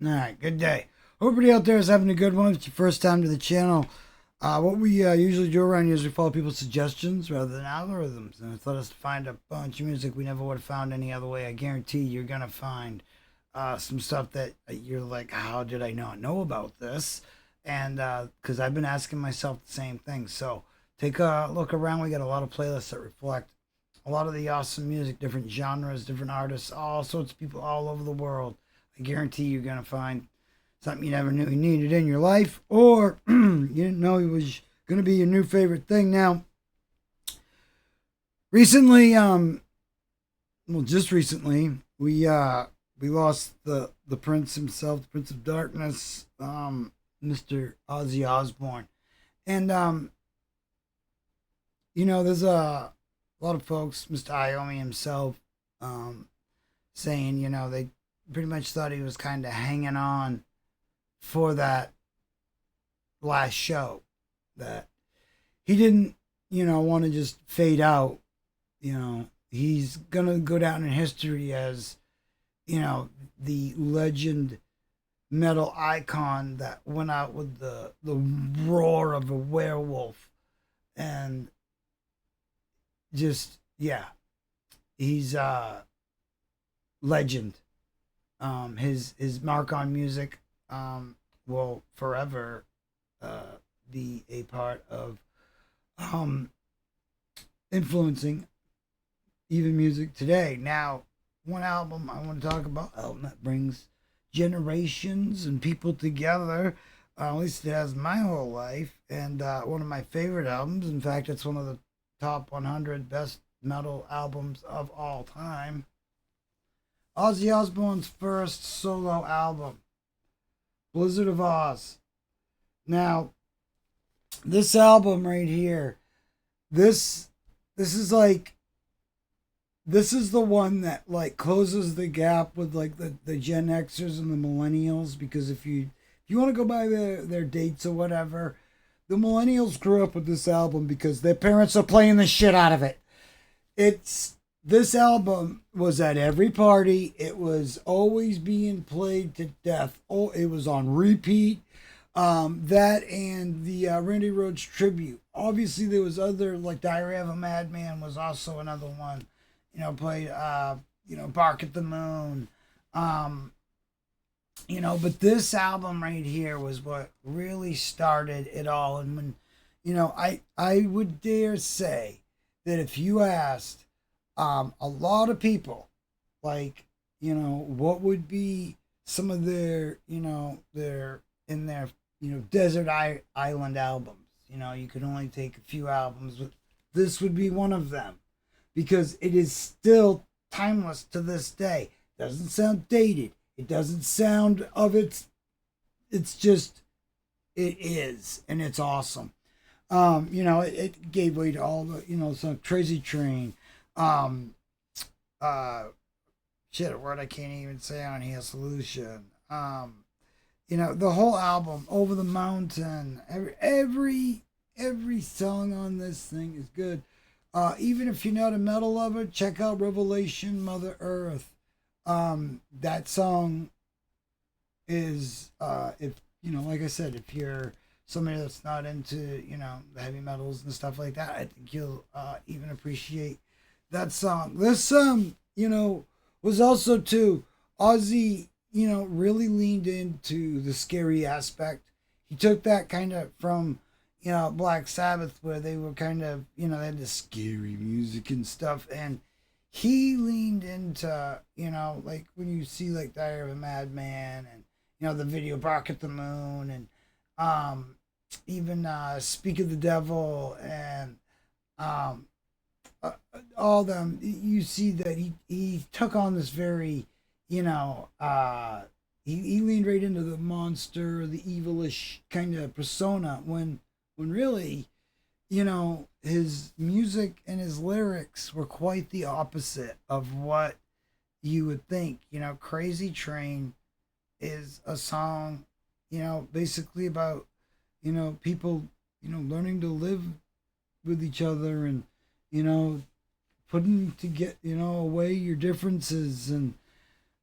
All right, good day. Hope everybody out there is having a good one. If it's your first time to the channel, what we usually do around here is we follow people's suggestions rather than algorithms. And it's let us find a bunch of music we never would have found any other way. I guarantee you're going to find some stuff that you're like, how did I not know about this? And because I've been asking myself the same thing. So take a look around. We got a lot of playlists that reflect a lot of the awesome music, different genres, different artists, all sorts of people all over the world. I guarantee you're going to find something you never knew you needed in your life, or you didn't know it was going to be your new favorite thing. Now, recently, just recently, we lost the Prince himself, the Prince of Darkness, Mr. Ozzy Osbourne, and there's a lot of folks, Mr. Iommi himself, saying they pretty much thought he was kind of hanging on for that last show, that he didn't want to just fade out. He's gonna go down in history as the legend metal icon that went out with the roar of a werewolf, and just he's legend. His mark on music will forever be a part of influencing even music today. Now, one album I want to talk about, album that brings generations and people together. At least it has my whole life, and one of my favorite albums. In fact, it's one of the top 100 best metal albums of all time. Ozzy Osbourne's first solo album, Blizzard of Oz. Now, this album right here, this is the one that like closes the gap with like the Gen Xers and the Millennials, because if you want to go by their dates or whatever, the Millennials grew up with this album because their parents are playing the shit out of it. This album was at every party. It was always being played to death. Oh, it was on repeat. That and the Randy Rhoads tribute. Obviously, there was other, like Diary of a Madman was also another one. Played, Bark at the Moon. But this album right here was what really started it all. And when, I would dare say that if you asked a lot of people, like, what would be some of their, desert island albums. You could only take a few albums, but this would be one of them because it is still timeless to this day. It doesn't sound dated. It doesn't sound of it's just, it is, and it's awesome. It gave way to all the, some Crazy Train, uh shit, a word I can't even say on here, Solution, the whole album, Over the Mountain, every song on this thing is good. Even if you're not a metal lover, check out Revelation, Mother Earth. That song is, if like I said, if you're somebody that's not into the heavy metals and stuff like that, I think you'll even appreciate that song. This was also too, Ozzy, really leaned into the scary aspect. He took that kind of from Black Sabbath, where they were kind of they had the scary music and stuff, and he leaned into like when you see like Diary of a Madman and the video Bark at the Moon, and even Speak of the Devil, and um, all them, you see that he took on this very, he leaned right into the monster, the evilish kind of persona, when really, his music and his lyrics were quite the opposite of what you would think. Crazy Train is a song, basically about, people, learning to live with each other, and, putting to get away your differences,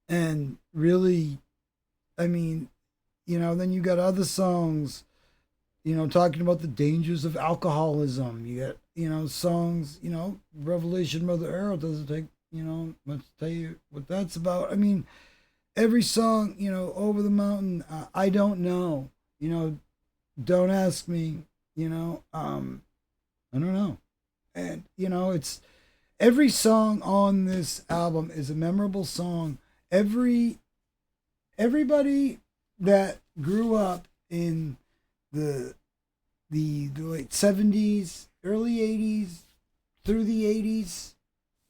and really I mean, then you got other songs, talking about the dangers of alcoholism. You got, songs, Revelation Mother Earl doesn't take, let's tell you what that's about. I mean, every song, Over the Mountain, I don't know, don't ask me, I don't know. And, it's every song on this album is a memorable song. Everybody that grew up in the the late 70s, early 80s, through the 80s,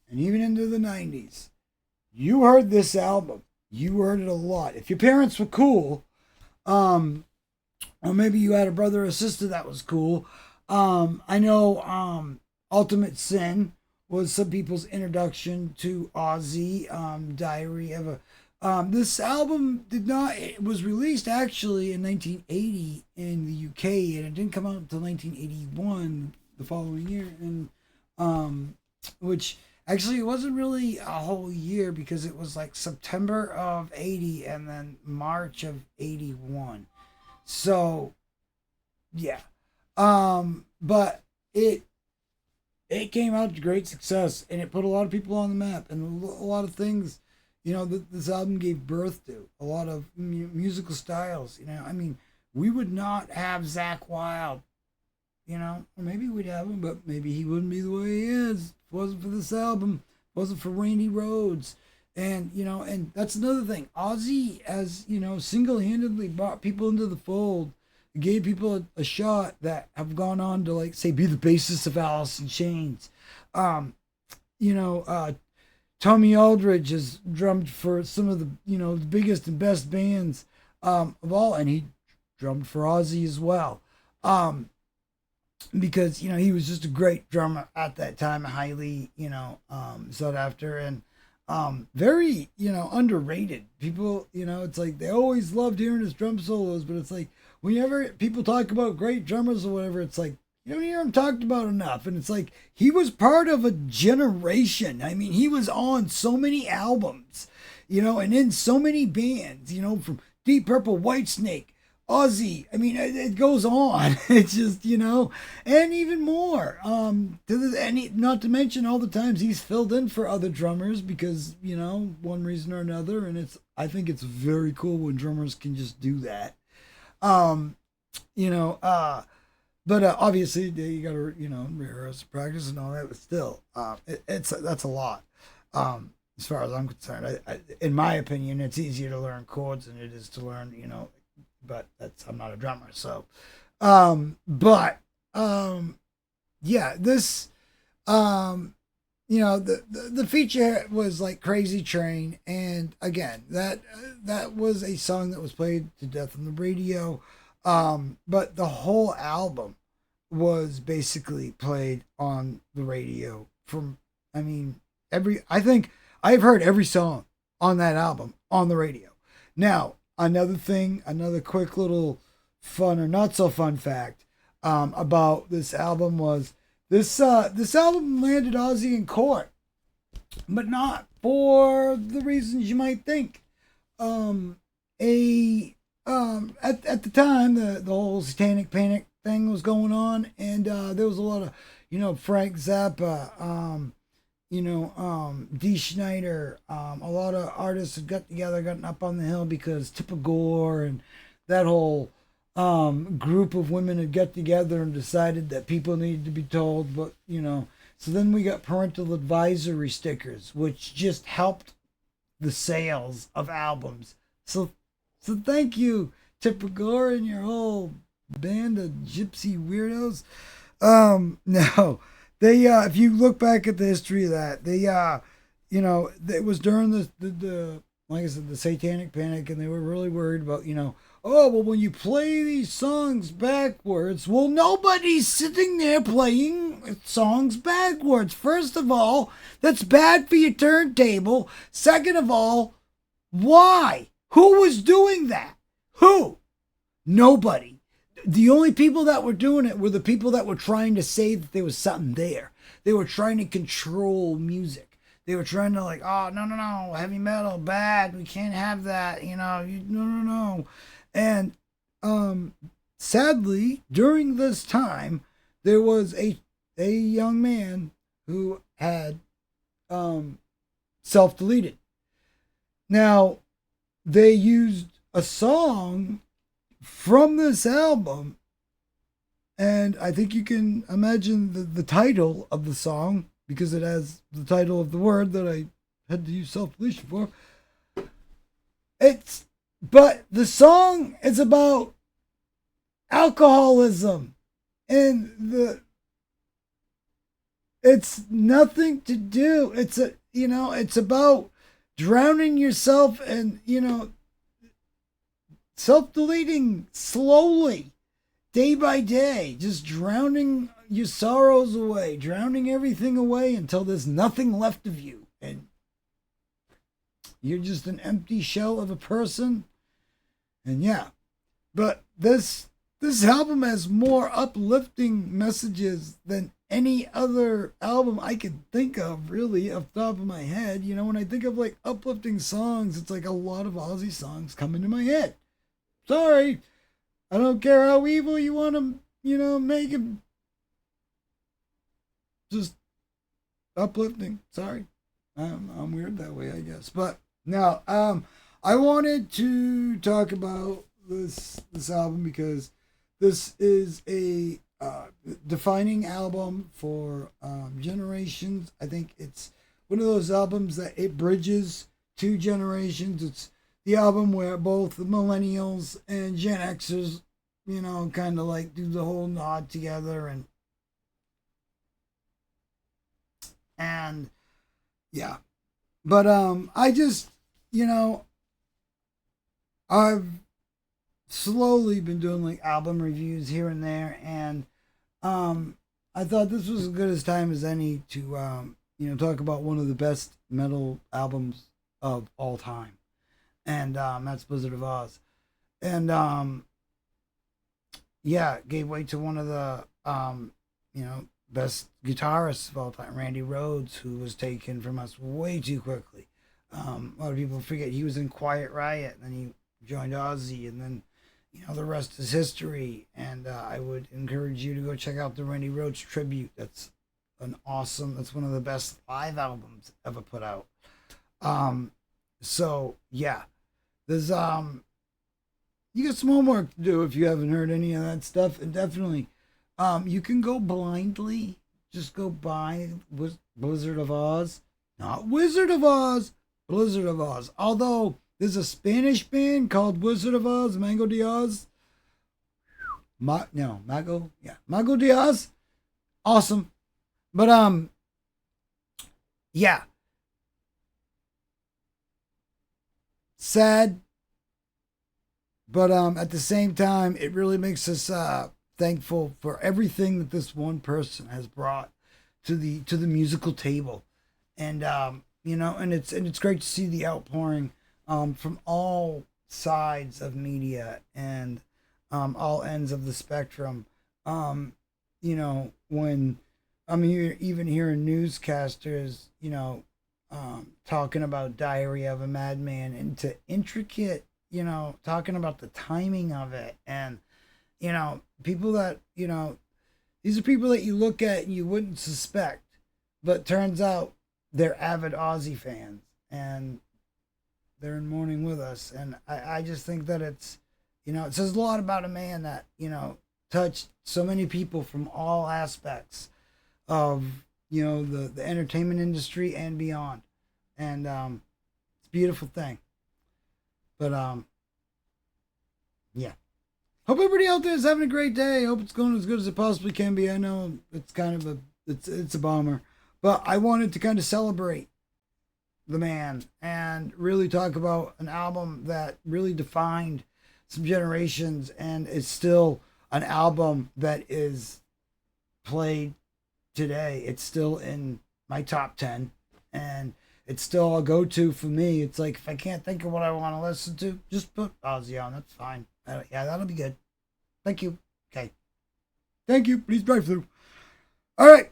and even into the 90s, you heard this album. You heard it a lot. If your parents were cool, or maybe you had a brother or sister that was cool. I know Ultimate Sin was some people's introduction to Ozzy. Diary of a This album did not. It was released actually in 1980 in the UK, and it didn't come out until 1981, the following year, and which actually it wasn't really a whole year because it was like September of 80 and then March of 81. So yeah, but it came out to great success, and it put a lot of people on the map, and a lot of things, this album gave birth to a lot of musical styles. I mean, we would not have Zakk Wylde, or maybe we'd have him, but maybe he wouldn't be the way he is. If it wasn't for this album, if it wasn't for Randy Rhoads. And, and that's another thing. Ozzy has, single-handedly brought people into the fold, gave people a shot that have gone on to, like, say, be the bassist of Alice in Chains. Tommy Aldridge has drummed for some of the, the biggest and best bands of all, and he drummed for Ozzy as well. Because, he was just a great drummer at that time, highly, sought after, and very, underrated. People, it's like they always loved hearing his drum solos, but it's like whenever people talk about great drummers or whatever, it's like you don't hear him talked about enough. And it's like he was part of a generation. I mean, he was on so many albums, and in so many bands, from Deep Purple, Whitesnake, Ozzy. I mean, it goes on. It's just, and even more. Not to mention all the times he's filled in for other drummers because, one reason or another. And I think it's very cool when drummers can just do that. But obviously you got to, rehearse, practice, and all that. But still, that's a lot. As far as I'm concerned, in my opinion, it's easier to learn chords than it is to learn, but I'm not a drummer. So, yeah, this, the feature was like Crazy Train. And again, that was a song that was played to death on the radio. But the whole album was basically played on the radio I think I've heard every song on that album on the radio. Now, another quick little fun or not so fun fact about this album was this album landed Ozzy in court, but not for the reasons you might think. At the time, the whole Satanic Panic thing was going on, and there was a lot of Frank Zappa, Dee Snider, a lot of artists had got together, gotten up on the hill because Tipper Gore and that whole group of women had got together and decided that people needed to be told. But so then we got parental advisory stickers, which just helped the sales of albums. So thank you, Tipper Gore and your whole band of gypsy weirdos. No, they if you look back at the history of that, it was during the like I said, the Satanic Panic, and they were really worried about, oh, well, when you play these songs backwards, well, nobody's sitting there playing songs backwards. First of all, that's bad for your turntable. Second of all, why? Who was doing that? Who? Nobody. The only people that were doing it were the people that were trying to say that there was something there. They were trying to control music. they were trying to like, oh no, heavy metal bad, we can't have that, no. And sadly, during this time, there was a young man who had self deleted. Now, they used a song from this album, and I think you can imagine the title of the song because it has the title of the word that I had to use self deletion for. But the song is about alcoholism, and it's nothing to do. It's about drowning yourself and, self-deleting slowly, day by day, just drowning your sorrows away, drowning everything away until there's nothing left of you. And you're just an empty shell of a person. And yeah, but this album has more uplifting messages than any other album I could think of, really, off the top of my head. When I think of like uplifting songs, it's like a lot of Ozzy songs come into my head. Sorry, I don't care how evil you want to, make him. Just uplifting. Sorry, I'm weird that way, I guess. But now, I wanted to talk about this album because this is a defining album for generations. I think it's one of those albums that it bridges two generations. It's the album where both the millennials and Gen Xers, kind of like do the whole nod together and yeah. But I just, I've slowly been doing like album reviews here and there, and I thought this was as good as time as any to talk about one of the best metal albums of all time, and that's Blizzard of Oz, and gave way to one of the best guitarists of all time, Randy Rhoads, who was taken from us way too quickly. A lot of people forget he was in Quiet Riot, and then he joined Ozzy, and then the rest is history. And I would encourage you to go check out the Randy Rhoads tribute. That's one of the best live albums ever put out. So yeah, there's you got some homework to do if you haven't heard any of that stuff, and definitely you can go blindly, just go buy Blizzard of Oz, not Wizard of Oz, Blizzard of Oz. Although there's a Spanish band called Wizard of Oz, Mago de Oz. Mago de Oz. Awesome. But yeah. Sad. But at the same time, it really makes us thankful for everything that this one person has brought to the musical table. And and it's great to see the outpouring from all sides of media and all ends of the spectrum. When I'm even hearing newscasters, talking about Diary of a Madman into intricate, talking about the timing of it. And, people that, these are people that you look at and you wouldn't suspect, but turns out they're avid Ozzy fans and they're in mourning with us. And I just think that it's, it says a lot about a man that, touched so many people from all aspects of, the entertainment industry and beyond. And it's a beautiful thing. But yeah. Hope everybody out there is having a great day. Hope it's going as good as it possibly can be. I know it's kind of it's a bummer. But I wanted to kind of celebrate the man and really talk about an album that really defined some generations, and it's still an album that is played today. It's still in my top 10, and it's still a go-to for me. It's like, if I can't think of what I want to listen to, just put Ozzy on. That's fine. Yeah, that'll be good. Thank you. Okay. Thank you. Please drive through. All right.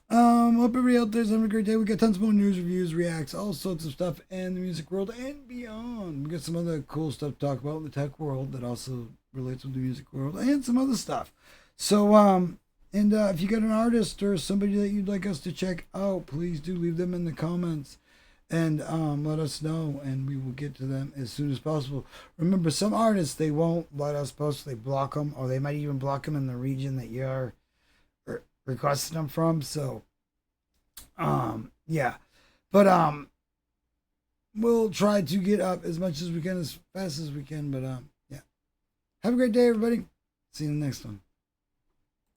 Hope everybody out there's having a great day. We got tons more news, reviews, reacts, all sorts of stuff in the music world and beyond. We got some other cool stuff to talk about in the tech world that also relates with the music world and some other stuff. So, if you got an artist or somebody that you'd like us to check out, please do leave them in the comments and let us know, and we will get to them as soon as possible. Remember, some artists, they won't let us post, they block them, or they might even block them in the region that you're requesting them from. So, yeah, but we'll try to get up as much as we can, as fast as we can. But yeah, have a great day, everybody. See you in the next one.